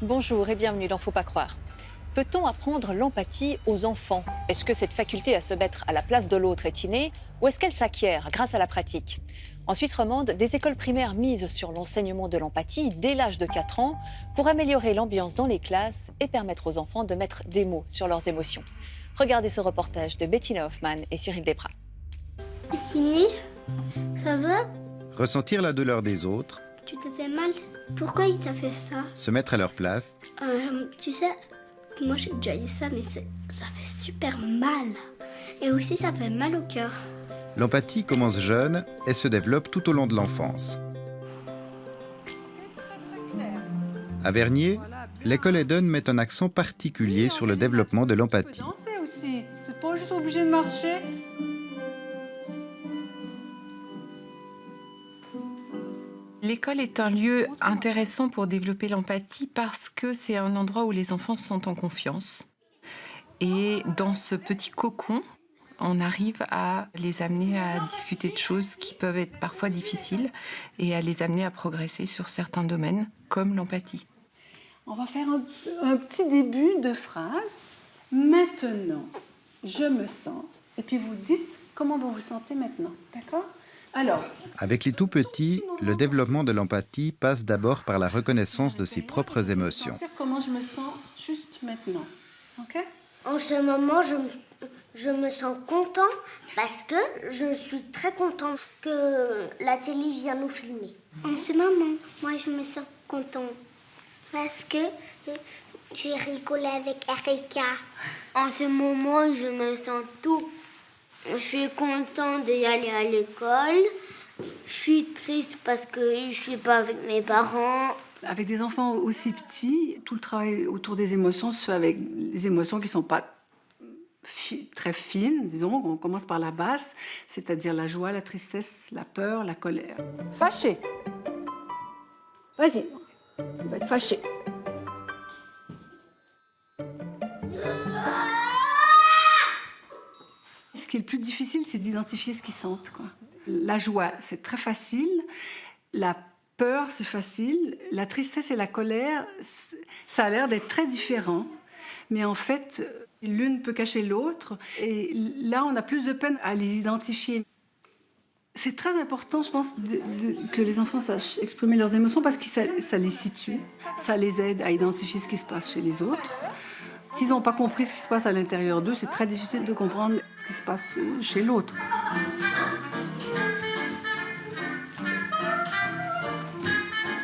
Bonjour et bienvenue dans Faut pas croire. Peut-on apprendre l'empathie aux enfants? Est-ce que cette faculté à se mettre à la place de l'autre est innée ou est-ce qu'elle s'acquiert grâce à la pratique? En Suisse romande, des écoles primaires misent sur l'enseignement de l'empathie dès l'âge de 4 ans pour améliorer l'ambiance dans les classes et permettre aux enfants de mettre des mots sur leurs émotions. Regardez ce reportage de Bettina Hoffmann et Cyril Desprats. Ciné, ça va? Ressentir la douleur des autres, Tu te fais mal? Pourquoi il t'a fait ça? se mettre à leur place, Tu sais, moi j'ai déjà eu ça, mais ça fait super mal. Et aussi ça fait mal au cœur. l'empathie commence jeune et se développe tout au long de l'enfance. À Vernier, l'école Eden met un accent particulier sur le développement de l'empathie. Danser aussi. Vous n'êtes pas juste obligé de marcher. L'école est un lieu intéressant pour développer l'empathie parce que c'est un endroit où les enfants se sentent en confiance. Et dans ce petit cocon, on arrive à les amener à discuter de choses qui peuvent être parfois difficiles et à les amener à progresser sur certains domaines, comme l'empathie. On va faire un petit début de phrase. Maintenant, je me sens. Et puis vous dites comment vous vous sentez maintenant. D'accord? Alors, Avec les tout-petits, le développement de l'empathie passe d'abord par la reconnaissance de ses propres émotions. dire comment je me sens juste maintenant. OK? En ce moment, je me sens content parce que je suis très contente que la télé vienne nous filmer. En ce moment, moi je me sens content parce que j'ai rigolé avec Erika. En ce moment, je me sens tout. Je suis contente d'y aller à l'école. Je suis triste parce que je suis pas avec mes parents. Avec des enfants aussi petits, tout le travail autour des émotions se fait avec des émotions qui ne sont pas très fines, disons. On commence par la basse, c'est-à-dire la joie, la tristesse, la peur, la colère. Fâché. Vas-y, il va être fâché. Ce qui est le plus difficile, c'est d'identifier ce qu'ils sentent, quoi. La joie, c'est très facile. La peur, c'est facile. La tristesse et la colère, ça a l'air d'être très différent. Mais en fait, l'une peut cacher l'autre. Et là, on a plus de peine à les identifier. C'est très important, je pense, que les enfants sachent exprimer leurs émotions parce que ça les situe. Ça les aide à identifier ce qui se passe chez les autres. S'ils n'ont pas compris ce qui se passe à l'intérieur d'eux, c'est très difficile de comprendre ce qui se passe chez l'autre.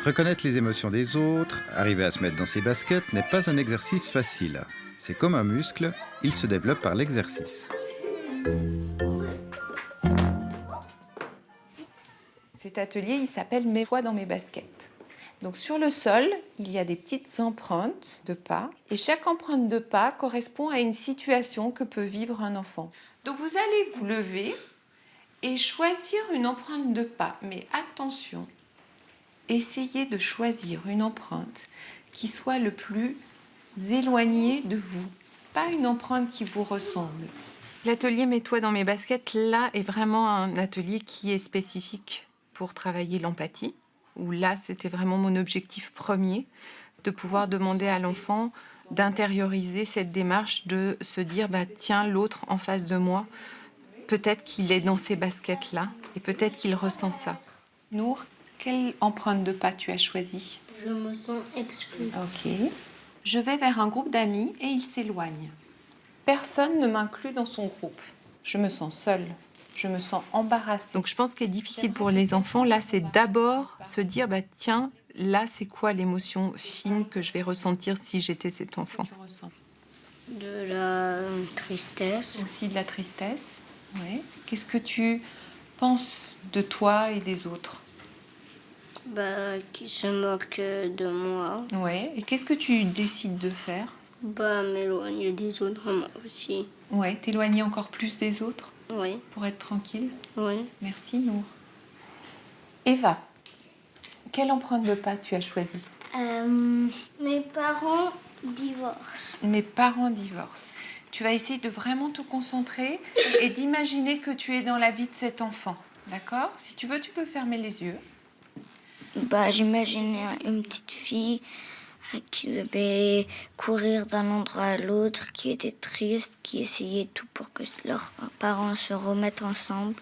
Reconnaître les émotions des autres, arriver à se mettre dans ses baskets n'est pas un exercice facile. C'est comme un muscle, il se développe par l'exercice. Cet atelier, il s'appelle « Mes fois dans mes baskets ». Donc sur le sol, il y a des petites empreintes de pas et chaque empreinte de pas correspond à une situation que peut vivre un enfant. Donc vous allez vous lever et choisir une empreinte de pas. Mais attention, essayez de choisir une empreinte qui soit le plus éloignée de vous, pas une empreinte qui vous ressemble. L'atelier Mets-toi dans mes baskets, là, est vraiment un atelier qui est spécifique pour travailler l'empathie, où là, c'était vraiment mon objectif premier, de pouvoir demander à l'enfant d'intérioriser cette démarche, de se dire, bah, tiens, l'autre en face de moi, peut-être qu'il est dans ces baskets-là, et peut-être qu'il ressent ça. Nour, quelle empreinte de pas tu as choisie? Je me sens exclue. Ok. Je vais vers un groupe d'amis et ils s'éloignent. Personne ne m'inclut dans son groupe. Je me sens seule. Je me sens embarrassée. Donc je pense ce qui est difficile pour les enfants, là, c'est d'abord se dire, bah, tiens, là, c'est quoi l'émotion fine que je vais ressentir si j'étais cet enfant? Tu ressens De la tristesse. aussi de la tristesse. Ouais. Qu'est-ce que tu penses de toi et des autres? Qui se moque de moi. Ouais. Et qu'est-ce que tu décides de faire? M'éloigner des autres, moi aussi. Ouais. T'éloigner encore plus des autres Oui, pour être tranquille. oui. Merci, Nour. Eva, quelle empreinte de pas tu as choisie? Mes parents divorcent. Mes parents divorcent. Tu vas essayer de vraiment te concentrer et d'imaginer que tu es dans la vie de cet enfant. D'accord? Si tu veux, tu peux fermer les yeux. J'imaginais une petite fille qui devaient courir d'un endroit à l'autre, qui étaient tristes, qui essayaient tout pour que leurs parents se remettent ensemble.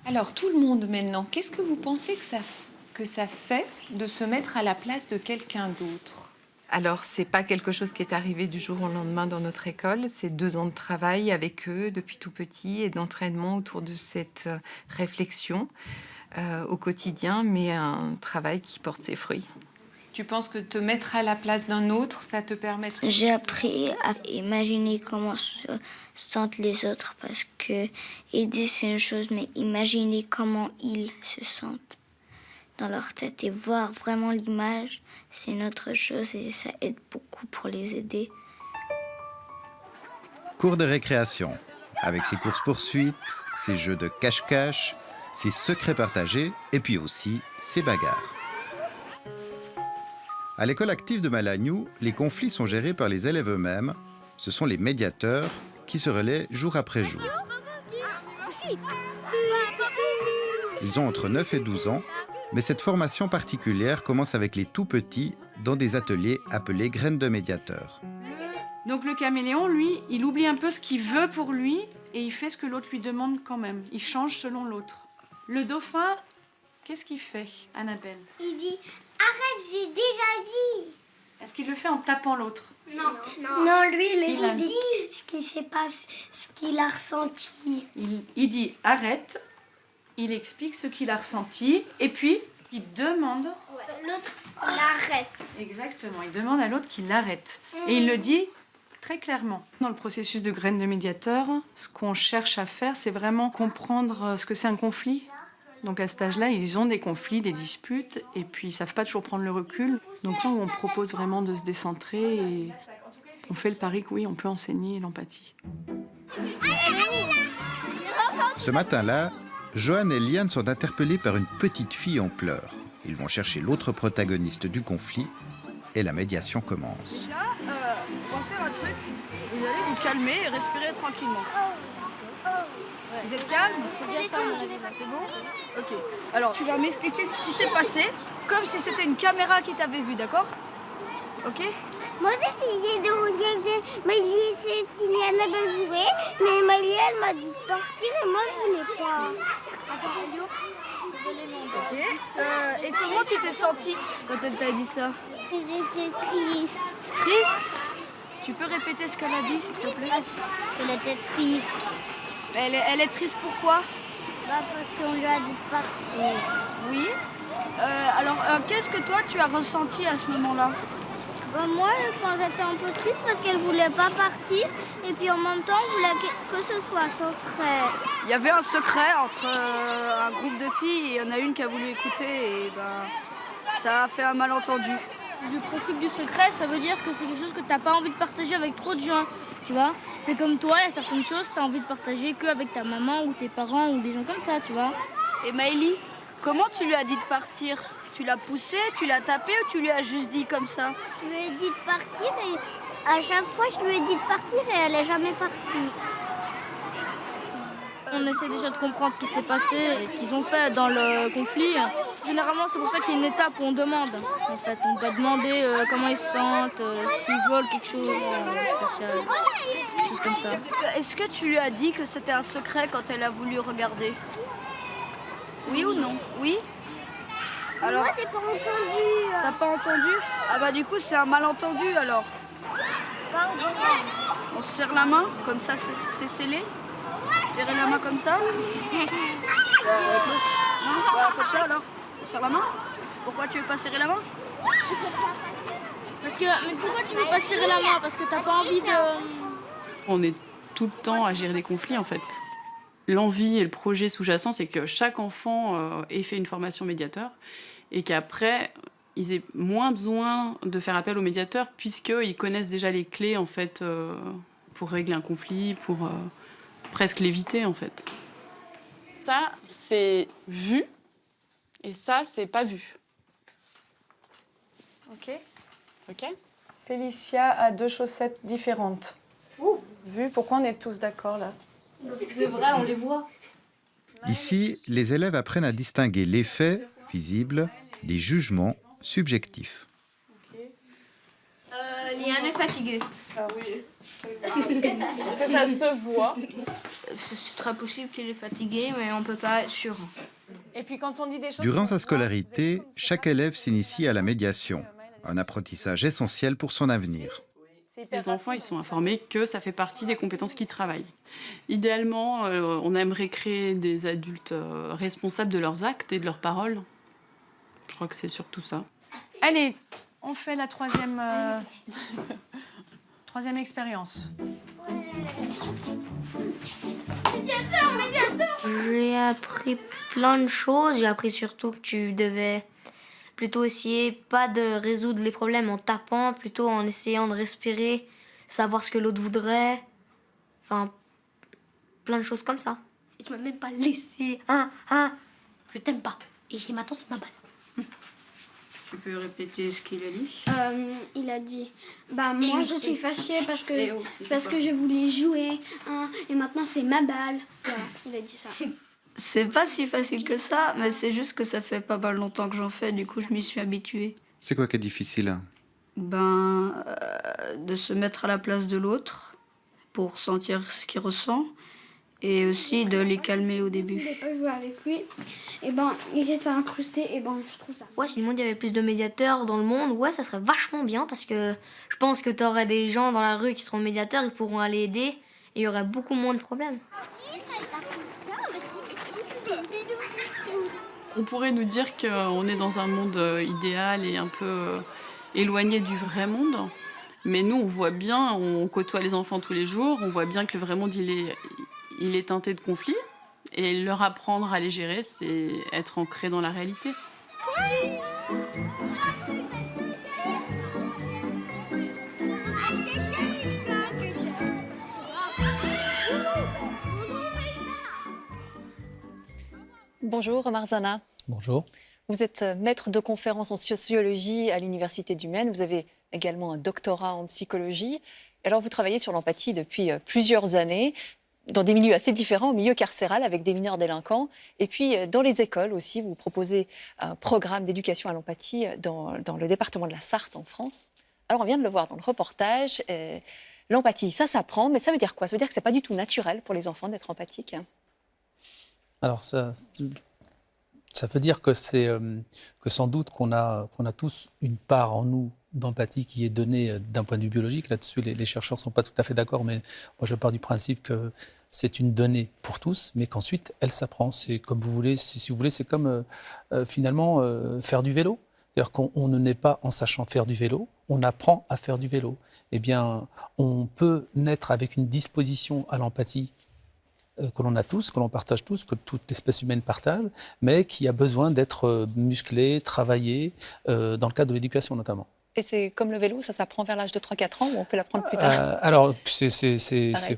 Alors tout le monde maintenant, qu'est-ce que vous pensez que ça fait de se mettre à la place de quelqu'un d'autre? Alors, c'est pas quelque chose qui est arrivé du jour au lendemain dans notre école. C'est 2 ans de travail avec eux depuis tout petit et d'entraînement autour de cette réflexion au quotidien, mais un travail qui porte ses fruits. Tu penses que te mettre à la place d'un autre, ça te permet de... J'ai appris à imaginer comment se sentent les autres parce que aider c'est une chose, mais imaginer comment ils se sentent dans leur tête et voir vraiment l'image, c'est une autre chose et ça aide beaucoup pour les aider. Cours de récréation, avec ses courses-poursuites, ses jeux de cache-cache, ses secrets partagés et puis aussi ses bagarres. À l'école active de Malagnou, les conflits sont gérés par les élèves eux-mêmes. Ce sont les médiateurs qui se relaient jour après jour. Ils ont entre 9 et 12 ans, mais cette formation particulière commence avec les tout-petits dans des ateliers appelés graines de médiateurs. Donc le caméléon, lui, il oublie un peu ce qu'il veut pour lui et il fait ce que l'autre lui demande quand même. Il change selon l'autre. Le dauphin, qu'est-ce qu'il fait, Annabelle? Il dit « Arrête, j'ai déjà dit !» Est-ce qu'il le fait en tapant l'autre? Non, lui, Il a dit ce qui s'est passé, ce qu'il a ressenti. Il dit « arrête », il explique ce qu'il a ressenti et puis il demande... L'autre, l'arrête. Exactement, il demande à l'autre qu'il l'arrête. Et il le dit très clairement. Dans le processus de graines de médiateur, ce qu'on cherche à faire, c'est vraiment comprendre ce que c'est un conflit. Donc à cet âge-là, ils ont des conflits, des disputes, et puis ils ne savent pas toujours prendre le recul. Donc là, on propose vraiment de se décentrer et on fait le pari que oui, on peut enseigner l'empathie. Ce matin-là, Johan et Liane sont interpellés par une petite fille en pleurs. Ils vont chercher l'autre protagoniste du conflit et la médiation commence. Là, on va faire un truc. Vous allez vous calmer et respirer tranquillement. Vous êtes calme? C'est bon? Ok. Alors, tu vas m'expliquer ce qui s'est passé, comme si c'était une caméra qui t'avait vu, d'accord? Ok? Moi, j'ai essayé de regarder Maïlie et Cécile Annabelle jouer, mais Maïlie, elle m'a dit de partir et moi, je voulais pas. Ok. Et comment tu t'es sentie quand elle t'a dit ça? J'étais triste. Triste? Tu peux répéter ce qu'elle a dit, s'il te plaît? Elle était triste. Elle est triste pourquoi? Parce qu'on lui a dit de partir. Oui. Alors, qu'est-ce que toi, tu as ressenti à ce moment-là? Moi, quand j'étais un peu triste parce qu'elle voulait pas partir, et puis en même temps, on voulait que ce soit secret. Il y avait un secret entre un groupe de filles et il y en a une qui a voulu écouter et ça a fait un malentendu. Le principe du secret, ça veut dire que c'est quelque chose que tu n'as pas envie de partager avec trop de gens, tu vois. C'est comme toi, il y a certaines choses que tu as envie de partager qu'avec ta maman ou tes parents ou des gens comme ça, tu vois. Et Maëlie, comment tu lui as dit de partir? Tu l'as poussée, tu l'as tapée ou tu lui as juste dit comme ça? Je lui ai dit de partir et à chaque fois, je lui ai dit de partir et elle n'est jamais partie. On essaie déjà de comprendre ce qui s'est passé et ce qu'ils ont fait dans le conflit. Généralement, c'est pour ça qu'il y a une étape où on demande. En fait, on va demander comment ils se sentent, s'ils veulent quelque chose de spécial, des choses comme ça. Est-ce que tu lui as dit que c'était un secret quand elle a voulu regarder? Oui ou non? Oui? Alors, Moi, j'ai pas entendu. t'as pas entendu? Ah bah du coup, c'est un malentendu alors. Pardon. On se serre la main, comme ça c'est scellé. Serrer la main comme ça. Voilà, comme ça alors. On serre la main. Pourquoi tu veux pas serrer la main? Mais pourquoi tu veux pas serrer la main? Parce que t'as pas envie de... On est tout le temps à gérer des conflits en fait. L'envie et le projet sous-jacent, c'est que chaque enfant ait fait une formation médiateur et qu'après, ils aient moins besoin de faire appel au médiateur puisqu'ils connaissent déjà les clés en fait, pour régler un conflit, pour presque l'éviter en fait. Ça, c'est vu et ça, c'est pas vu. Ok. Ok? Félicia a 2 chaussettes différentes. Vu, pourquoi on est tous d'accord là? Parce que c'est vrai, on les voit. Ici, les élèves apprennent à distinguer les faits, visibles, des jugements, subjectifs. Liane est fatiguée. Ah oui. Est-ce que ça se voit? C'est très possible qu'il est fatigué, mais on peut pas être sûr. Et puis quand on dit des choses... Durant sa scolarité, chaque élève s'initie à la médiation, un apprentissage essentiel pour son avenir. Les enfants, ils sont informés que ça fait partie des compétences qu'ils travaillent. Idéalement, on aimerait créer des adultes responsables de leurs actes et de leurs paroles. Je crois que c'est surtout ça. Allez, on fait la troisième expérience. J'ai appris plein de choses. J'ai appris surtout que tu devais plutôt essayer pas de résoudre les problèmes en tapant, plutôt en essayant de respirer, savoir ce que l'autre voudrait. Enfin, plein de choses comme ça. Et tu m'as même pas laissé. Je t'aime pas. Et c'est maintenant, c'est ma balle. Tu peux répéter ce qu'il a dit? Il a dit, moi je suis fâchée parce que je voulais jouer, et maintenant c'est ma balle. Voilà, il a dit ça. C'est pas si facile que ça, mais c'est juste que ça fait pas mal longtemps que j'en fais, du coup je m'y suis habituée. C'est quoi qui est difficile? De se mettre à la place de l'autre pour sentir ce qu'il ressent et aussi de les calmer au début. Je voulais pas jouer avec lui, il s'est incrusté, je trouve ça. Ouais, si le monde y avait plus de médiateurs dans le monde, ouais, ça serait vachement bien parce que je pense que t'aurais des gens dans la rue qui seront médiateurs, ils pourront aller aider et il y aurait beaucoup moins de problèmes. On pourrait nous dire qu'on est dans un monde idéal et un peu éloigné du vrai monde. Mais nous, on voit bien, on côtoie les enfants tous les jours, on voit bien que le vrai monde, il est teinté de conflits. Et leur apprendre à les gérer, c'est être ancré dans la réalité. Bonjour Omar Zana. Bonjour. Vous êtes maître de conférences en sociologie à l'Université du Maine. Vous avez également un doctorat en psychologie. Alors vous travaillez sur l'empathie depuis plusieurs années, dans des milieux assez différents, au milieu carcéral avec des mineurs délinquants. Et puis dans les écoles aussi, vous proposez un programme d'éducation à l'empathie dans le département de la Sarthe en France. Alors on vient de le voir dans le reportage. L'empathie, ça s'apprend, mais ça veut dire quoi? Ça veut dire que ce n'est pas du tout naturel pour les enfants d'être empathiques. Alors ça veut dire que que sans doute qu'on a tous une part en nous d'empathie qui est donnée d'un point de vue biologique. Là-dessus, les chercheurs ne sont pas tout à fait d'accord, mais moi je pars du principe que c'est une donnée pour tous, mais qu'ensuite elle s'apprend. C'est comme vous voulez, si vous voulez, c'est comme finalement faire du vélo. C'est-à-dire qu'on ne naît pas en sachant faire du vélo, on apprend à faire du vélo. Eh bien, on peut naître avec une disposition à l'empathie que l'on a tous, que l'on partage tous, que toute espèce humaine partage, mais qui a besoin d'être musclé, travaillé, dans le cadre de l'éducation notamment. Et c'est comme le vélo, ça s'apprend vers l'âge de 3-4 ans ou on peut l'apprendre plus tard? Alors,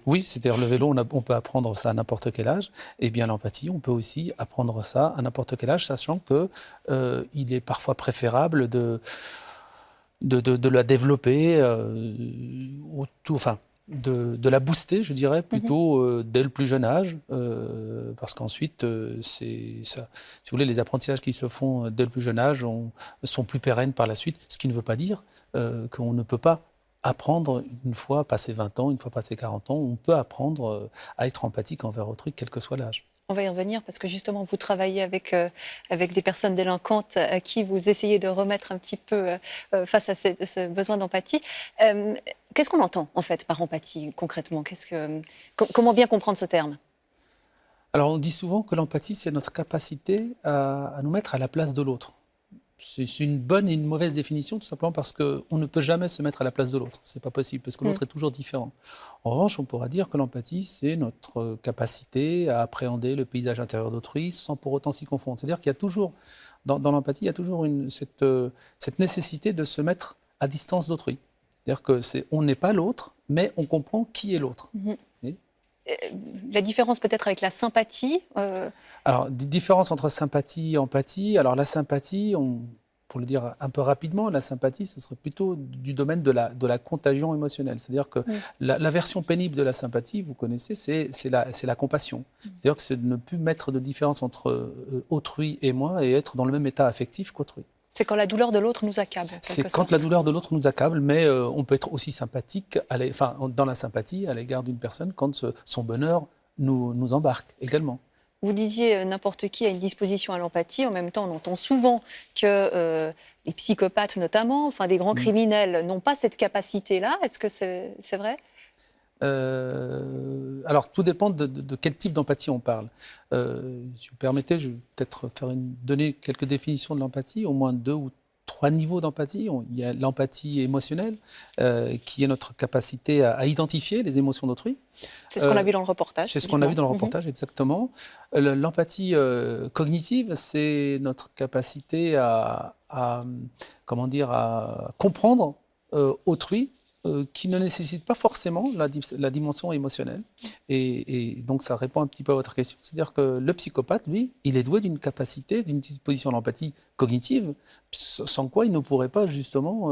oui, c'est-à-dire le vélo, on peut apprendre ça à n'importe quel âge. Et bien l'empathie, on peut aussi apprendre ça à n'importe quel âge, sachant qu'il est parfois préférable de la développer de la booster, je dirais, plutôt dès le plus jeune âge, parce qu'ensuite, si vous voulez, les apprentissages qui se font dès le plus jeune âge sont plus pérennes par la suite, ce qui ne veut pas dire qu'on ne peut pas apprendre une fois passé 20 ans, une fois passé 40 ans, on peut apprendre à être empathique envers autrui, quel que soit l'âge. On va y revenir parce que justement, vous travaillez avec des personnes délinquantes à qui vous essayez de remettre un petit peu face à ce besoin d'empathie. Qu'est-ce qu'on entend en fait par empathie concrètement? Comment bien comprendre ce terme? Alors on dit souvent que l'empathie, c'est notre capacité à nous mettre à la place de l'autre. C'est une bonne et une mauvaise définition, tout simplement parce qu'on ne peut jamais se mettre à la place de l'autre. Ce n'est pas possible, parce que l'autre est toujours différent. En revanche, on pourra dire que l'empathie, c'est notre capacité à appréhender le paysage intérieur d'autrui sans pour autant s'y confondre. C'est-à-dire qu'il y a toujours, dans l'empathie, il y a toujours cette nécessité de se mettre à distance d'autrui. C'est-à-dire qu'on n'est pas l'autre, mais on comprend qui est l'autre. La différence peut-être avec la sympathie Alors, différence entre sympathie et empathie. Alors, la sympathie, pour le dire un peu rapidement, la sympathie, ce serait plutôt du domaine de la contagion émotionnelle. C'est-à-dire que la version pénible de la sympathie, vous connaissez, c'est la compassion. C'est-à-dire que c'est de ne plus mettre de différence entre autrui et moi et être dans le même état affectif qu'autrui. C'est quand la douleur de l'autre nous accable. en C'est quelque quand sorte. la douleur de l'autre nous accable, mais on peut être aussi sympathique, dans la sympathie à l'égard d'une personne quand son bonheur nous embarque également. Vous disiez n'importe qui a une disposition à l'empathie. En même temps, on entend souvent que les psychopathes notamment, enfin des grands criminels, n'ont pas cette capacité-là. Est-ce que c'est vrai? Alors, tout dépend de quel type d'empathie on parle. Si vous permettez, je vais peut-être donner quelques définitions de l'empathie, au moins 2 ou 3 niveaux d'empathie. Il y a l'empathie émotionnelle, qui est notre capacité à identifier les émotions d'autrui. C'est ce qu'on a vu dans le reportage. C'est ce qu'on a vu dans le reportage, exactement. L'empathie cognitive, c'est notre capacité à comprendre autrui, qui ne nécessite pas forcément la dimension émotionnelle. Et donc, ça répond un petit peu à votre question. C'est-à-dire que le psychopathe, lui, il est doué d'une capacité, d'une disposition d'empathie cognitive, sans quoi il ne pourrait pas, justement,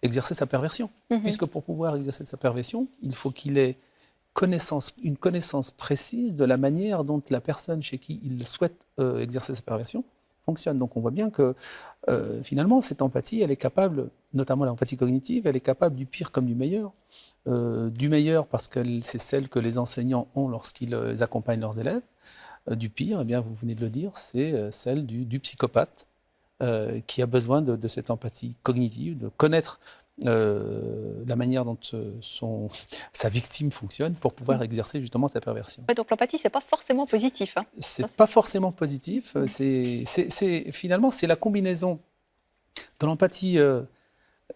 exercer sa perversion. Puisque pour pouvoir exercer sa perversion, il faut qu'il ait une connaissance précise de la manière dont la personne chez qui il souhaite exercer sa perversion fonctionne. Donc on voit bien que finalement cette empathie, elle est capable, notamment l'empathie cognitive, elle est capable du pire comme du meilleur. Du meilleur parce que c'est celle que les enseignants ont lorsqu'ils accompagnent leurs élèves. Du pire, eh bien, vous venez de le dire, c'est celle du psychopathe qui a besoin de cette empathie cognitive, de connaître la manière dont sa victime fonctionne pour pouvoir exercer justement sa perversion. Ouais, donc l'empathie, c'est pas forcément positif. Hein. C'est pas forcément positif. Finalement, c'est la combinaison de l'empathie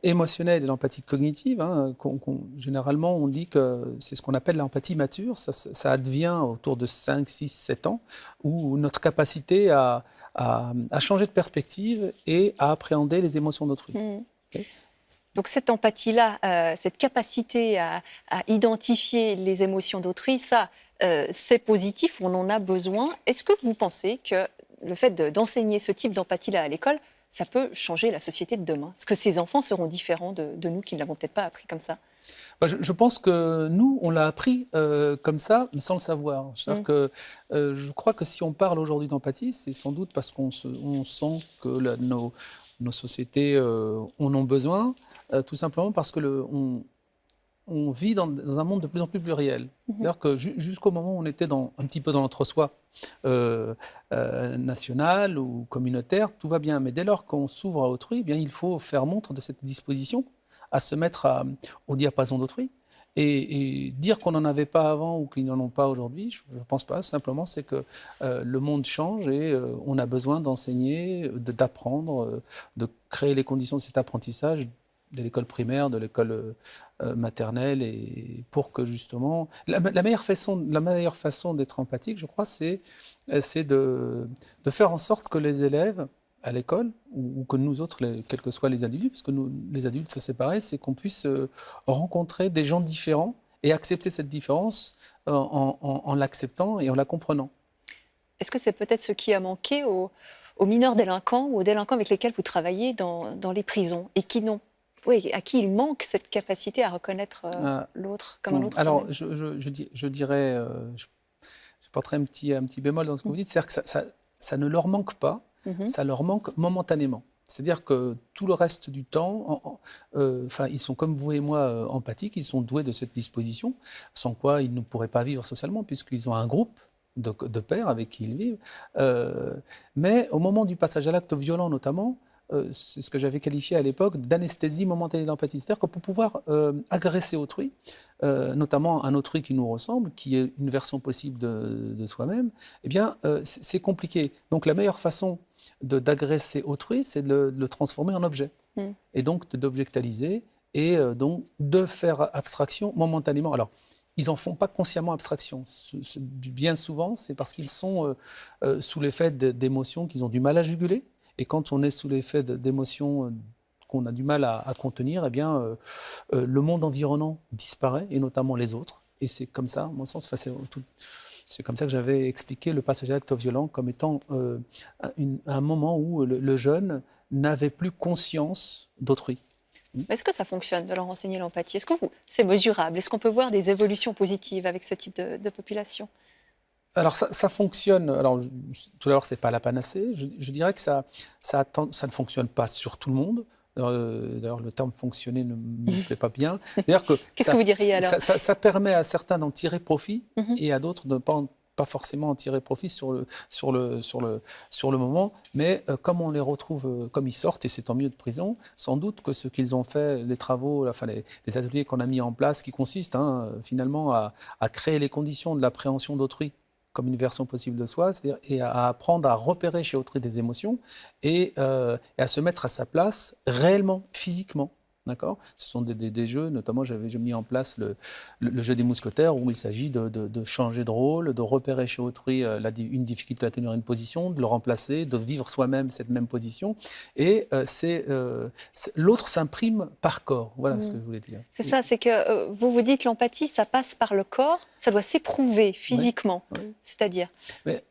émotionnelle et de l'empathie cognitive. Hein, généralement, on dit que c'est ce qu'on appelle l'empathie mature. Ça advient autour de 5, 6, 7 ans, où notre capacité à changer de perspective et à appréhender les émotions d'autrui. Okay. Donc cette empathie-là, cette capacité à identifier les émotions d'autrui, ça, c'est positif, on en a besoin. Est-ce que vous pensez que le fait d'enseigner ce type d'empathie-là à l'école, ça peut changer la société de demain? Est-ce que ces enfants seront différents de nous qui ne l'avons peut-être pas appris comme ça? Je pense que nous, on l'a appris comme ça, mais sans le savoir. C'est-à-dire que je crois que si on parle aujourd'hui d'empathie, c'est sans doute parce qu'on sent que nos sociétés en ont besoin, tout simplement parce que on vit dans un monde de plus en plus pluriel. C'est-à-dire que jusqu'au moment où on était un petit peu dans l'entre-soi national ou communautaire, tout va bien. Mais dès lors qu'on s'ouvre à autrui, eh bien, il faut faire montre de cette disposition à se mettre au diapason d'autrui. Et dire qu'on n'en avait pas avant ou qu'ils n'en ont pas aujourd'hui, je ne pense pas. Simplement, c'est que le monde change et on a besoin d'enseigner, d'apprendre, de créer les conditions de cet apprentissage de l'école primaire, de l'école maternelle, et pour que justement... La meilleure façon d'être empathique, je crois, c'est de faire en sorte que les élèves à l'école, ou que nous autres, quels que soient les adultes, parce que nous, les adultes, c'est pareil, c'est qu'on puisse rencontrer des gens différents et accepter cette différence en l'acceptant et en la comprenant. Est-ce que c'est peut-être ce qui a manqué aux mineurs délinquants ou aux délinquants avec lesquels vous travaillez dans les prisons et à qui il manque cette capacité à reconnaître l'autre comme un autre? Alors, je dirais, je porterai un petit bémol dans ce que vous dites, c'est-à-dire que ça ne leur manque pas, ça leur manque momentanément. C'est-à-dire que tout le reste du temps, ils sont comme vous et moi empathiques, ils sont doués de cette disposition, sans quoi ils ne pourraient pas vivre socialement, puisqu'ils ont un groupe de pairs avec qui ils vivent. Mais au moment du passage à l'acte violent notamment, c'est ce que j'avais qualifié à l'époque d'anesthésie momentanée de l'empathie. C'est-à-dire que pour pouvoir agresser autrui, notamment un autrui qui nous ressemble, qui est une version possible de soi-même, eh bien, c'est compliqué. Donc la meilleure façon d'agresser autrui, c'est de le transformer en objet. Et donc d'objectaliser et donc de faire abstraction momentanément. Alors, ils n'en font pas consciemment abstraction. Bien souvent, c'est parce qu'ils sont sous l'effet d'émotions qu'ils ont du mal à juguler. Et quand on est sous l'effet d'émotions qu'on a du mal à contenir, eh bien, le monde environnant disparaît, et notamment les autres. Et c'est comme ça, à mon sens, c'est comme ça que j'avais expliqué le passage à l'acte violent comme étant un moment où le jeune n'avait plus conscience d'autrui. Est-ce que ça fonctionne de leur enseigner l'empathie? Est-ce que c'est mesurable? Est-ce qu'on peut voir des évolutions positives avec ce type de population? Alors ça fonctionne. Alors tout d'abord, c'est pas la panacée. Je dirais que ça ne fonctionne pas sur tout le monde. D'ailleurs, le terme fonctionner ne me plaît pas bien. Qu'est-ce que vous diriez alors? Ça permet à certains d'en tirer profit et à d'autres de ne pas forcément en tirer profit sur le moment. Mais comme on les retrouve, comme ils sortent, et c'est tant mieux de prison, sans doute que ce qu'ils ont fait, les travaux, enfin les ateliers qu'on a mis en place, qui consistent finalement à créer les conditions de l'appréhension d'autrui comme une version possible de soi, c'est-à-dire et à apprendre à repérer chez autrui des émotions et à se mettre à sa place réellement, physiquement. D'accord ? Ce sont des jeux, notamment j'ai mis en place le jeu des mousquetaires où il s'agit de changer de rôle, de repérer chez autrui une difficulté à tenir une position, de le remplacer, de vivre soi-même cette même position. Et l'autre s'imprime par corps. Voilà ce que je voulais dire. C'est ça, c'est que vous dites l'empathie, ça passe par le corps, ça doit s'éprouver physiquement, c'est-à-dire Mais,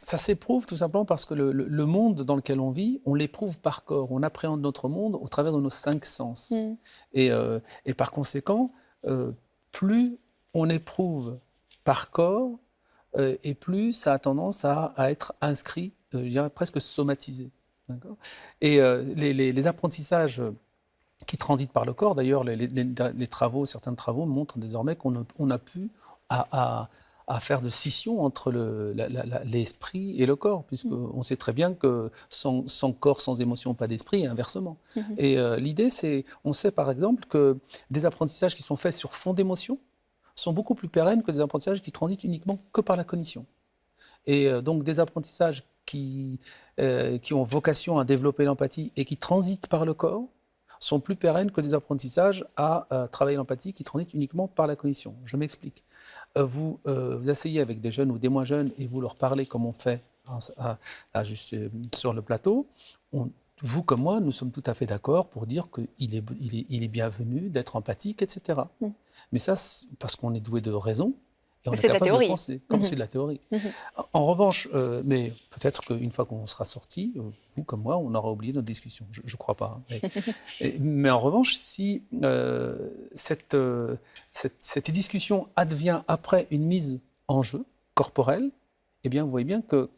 ça s'éprouve tout simplement parce que le monde dans lequel on vit, on l'éprouve par corps. On appréhende notre monde au travers de nos 5 sens. Et par conséquent, plus on éprouve par corps, et plus ça a tendance à être inscrit, je dirais presque somatisé. D'accord ? Et les apprentissages qui transitent par le corps, d'ailleurs, certains travaux montrent désormais qu'on a pu à faire de scission entre l'esprit et le corps, puisqu'on sait très bien que sans corps, sans émotion, pas d'esprit, et inversement. Et l'idée, on sait par exemple que des apprentissages qui sont faits sur fond d'émotion sont beaucoup plus pérennes que des apprentissages qui transitent uniquement que par la cognition. Et donc des apprentissages qui ont vocation à développer l'empathie et qui transitent par le corps sont plus pérennes que des apprentissages à travailler l'empathie qui transitent uniquement par la cognition. Je m'explique. Vous asseyez avec des jeunes ou des moins jeunes et vous leur parlez comme on fait juste sur le plateau. Vous comme moi, nous sommes tout à fait d'accord pour dire qu'il est bienvenu d'être empathique, etc. Mais ça, parce qu'on est doué de raison et on est capable de penser, comme c'est de la théorie. En revanche, mais peut-être qu'une fois qu'on sera sorti, vous comme moi, on aura oublié notre discussion. Je ne crois pas. Mais en revanche, si cette discussion advient après une mise en jeu corporelle, eh bien, vous voyez bien que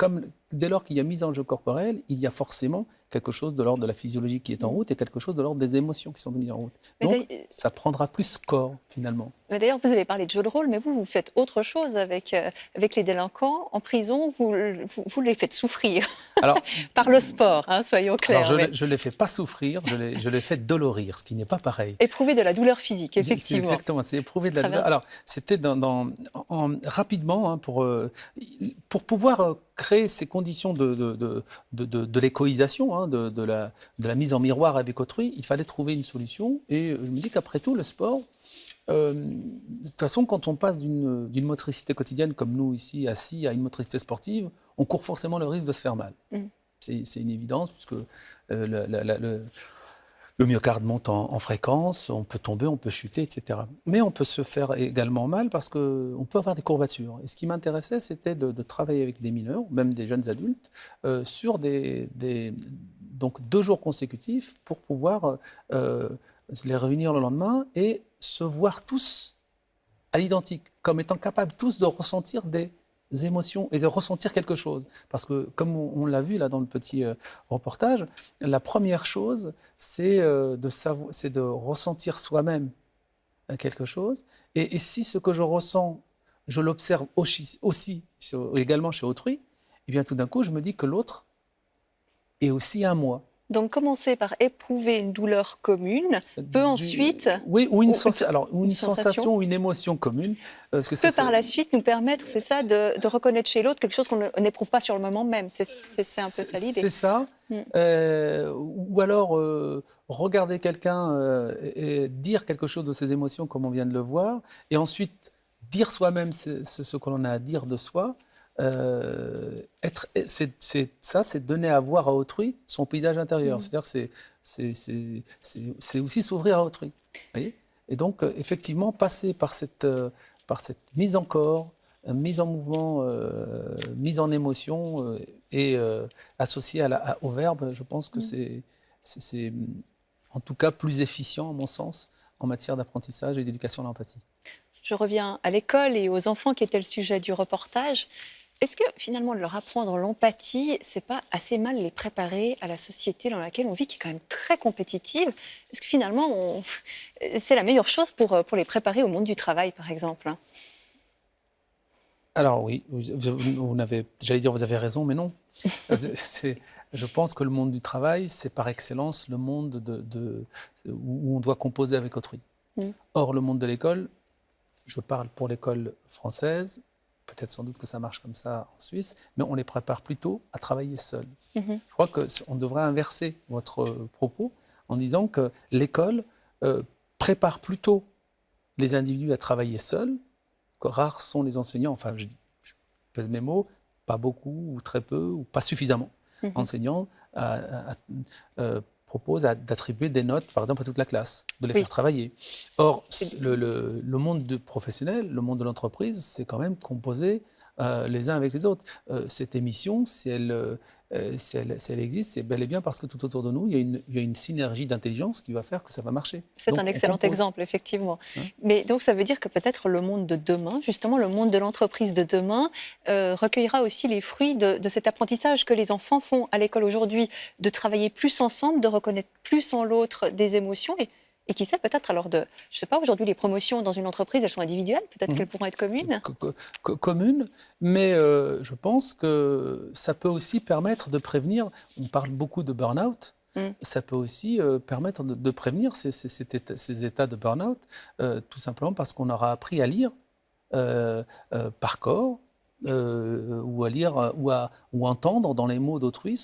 dès lors qu'il y a mise en jeu corporelle, il y a forcément quelque chose de l'ordre de la physiologie qui est en route et quelque chose de l'ordre des émotions qui sont mises en route. Donc, ça prendra plus corps, finalement. D'ailleurs, vous avez parlé de jeu de rôle, mais vous faites autre chose avec les délinquants. En prison, vous les faites souffrir. Alors, par le sport, soyons clairs. Alors, je ne les fais pas souffrir, je les fais dolorir, ce qui n'est pas pareil. Éprouver de la douleur phisique, effectivement. Exactement, c'est éprouver de la douleur. Alors, c'était rapidement, pour pouvoir créer ces conditions de l'écoïsation, de la mise en miroir avec autrui, il fallait trouver une solution. Et je me dis qu'après tout, le sport, de toute façon, quand on passe d'une motricité quotidienne comme nous ici, assis, à une motricité sportive, on court forcément le risque de se faire mal. C'est une évidence, puisque le myocarde monte en fréquence, on peut tomber, on peut chuter, etc. Mais on peut se faire également mal parce qu'on peut avoir des courbatures. Et ce qui m'intéressait, c'était de travailler avec des mineurs, même des jeunes adultes, sur donc 2 jours consécutifs pour pouvoir les réunir le lendemain et se voir tous à l'identique, comme étant capables tous de ressentir des émotions et de ressentir quelque chose. Parce que, comme on l'a vu là dans le petit reportage, la première chose, c'est de ressentir soi-même quelque chose. Et si ce que je ressens, je l'observe aussi également chez autrui, et bien tout d'un coup, je me dis que l'autre est aussi un moi. Donc, commencer par éprouver une douleur commune peut ensuite... Oui, ou une sensation ou une émotion commune. Parce que par la suite nous permettre, c'est ça, de reconnaître chez l'autre quelque chose qu'on n'éprouve pas sur le moment même. C'est un peu ça l'idée. C'est ça. Ou alors, regarder quelqu'un et dire quelque chose de ses émotions comme on vient de le voir, et ensuite dire soi-même ce que l'on a à dire de soi. C'est donner à voir à autrui son paysage intérieur. C'est-à-dire que c'est aussi s'ouvrir à autrui. Voyez ? Et donc, effectivement, passer par cette mise en corps, mise en mouvement, mise en émotion, et associée au verbe, je pense que c'est en tout cas plus efficient, à mon sens, en matière d'apprentissage et d'éducation à l'empathie. Je reviens à l'école et aux enfants qui étaient le sujet du reportage. Est-ce que finalement de leur apprendre l'empathie, c'est pas assez mal les préparer à la société dans laquelle on vit, qui est quand même très compétitive? Est-ce que finalement c'est la meilleure chose pour les préparer au monde du travail, par exemple? Alors oui, vous avez raison, mais non. Je pense que le monde du travail, c'est par excellence le monde où on doit composer avec autrui. Or, le monde de l'école, je parle pour l'école française, peut-être sans doute que ça marche comme ça en Suisse, mais on les prépare plutôt à travailler seuls. Je crois qu'on devrait inverser votre propos en disant que l'école prépare plutôt les individus à travailler seuls, que rares sont les enseignants, enfin je pèse mes mots, pas beaucoup ou très peu ou pas suffisamment enseignants proposent d'attribuer des notes, par exemple, à toute la classe, de les faire travailler. Or, le monde professionnel, le monde de l'entreprise, c'est quand même composé les uns avec les autres. Cette émission, si elle existe, c'est bel et bien parce que tout autour de nous, il y a une synergie d'intelligence qui va faire que ça va marcher. C'est un excellent exemple, effectivement. Mais donc, ça veut dire que peut-être le monde de demain, justement le monde de l'entreprise de demain, recueillera aussi les fruits de cet apprentissage que les enfants font à l'école aujourd'hui, de travailler plus ensemble, de reconnaître plus en l'autre des émotions et qui sait, peut-être alors je ne sais pas, aujourd'hui les promotions dans une entreprise, elles sont individuelles, peut-être qu'elles pourront être communes. Communes, mais je pense que ça peut aussi permettre de prévenir, on parle beaucoup de burn-out, ça peut aussi permettre de prévenir ces états de burn-out, tout simplement parce qu'on aura appris à lire par corps, ou à lire, ou entendre dans les mots d'autrui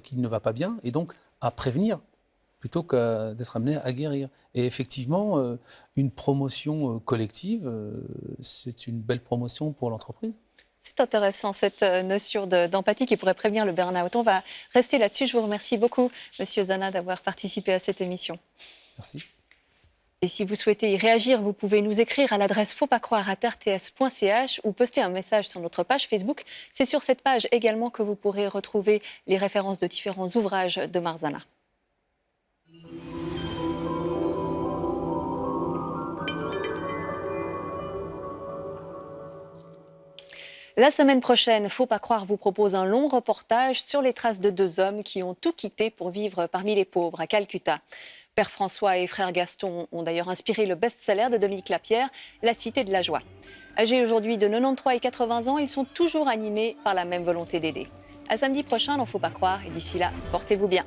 qu'il ne va pas bien, et donc à prévenir, plutôt que d'être amené à guérir. Et effectivement, une promotion collective, c'est une belle promotion pour l'entreprise. C'est intéressant, cette notion d'empathie qui pourrait prévenir le burn-out. On va rester là-dessus. Je vous remercie beaucoup, Monsieur Zana, d'avoir participé à cette émission. Merci. Et si vous souhaitez y réagir, vous pouvez nous écrire à l'adresse fautpascroire@rts.ch ou poster un message sur notre page Facebook. C'est sur cette page également que vous pourrez retrouver les références de différents ouvrages de Marzana. La semaine prochaine, Faut pas croire vous propose un long reportage sur les traces de deux hommes qui ont tout quitté pour vivre parmi les pauvres à Calcutta. Père François et frère Gaston ont d'ailleurs inspiré le best-seller de Dominique Lapierre, La Cité de la Joie. Âgés aujourd'hui de 93 et 80 ans, ils sont toujours animés par la même volonté d'aider. À samedi prochain dans Faut pas croire et d'ici là, portez-vous bien.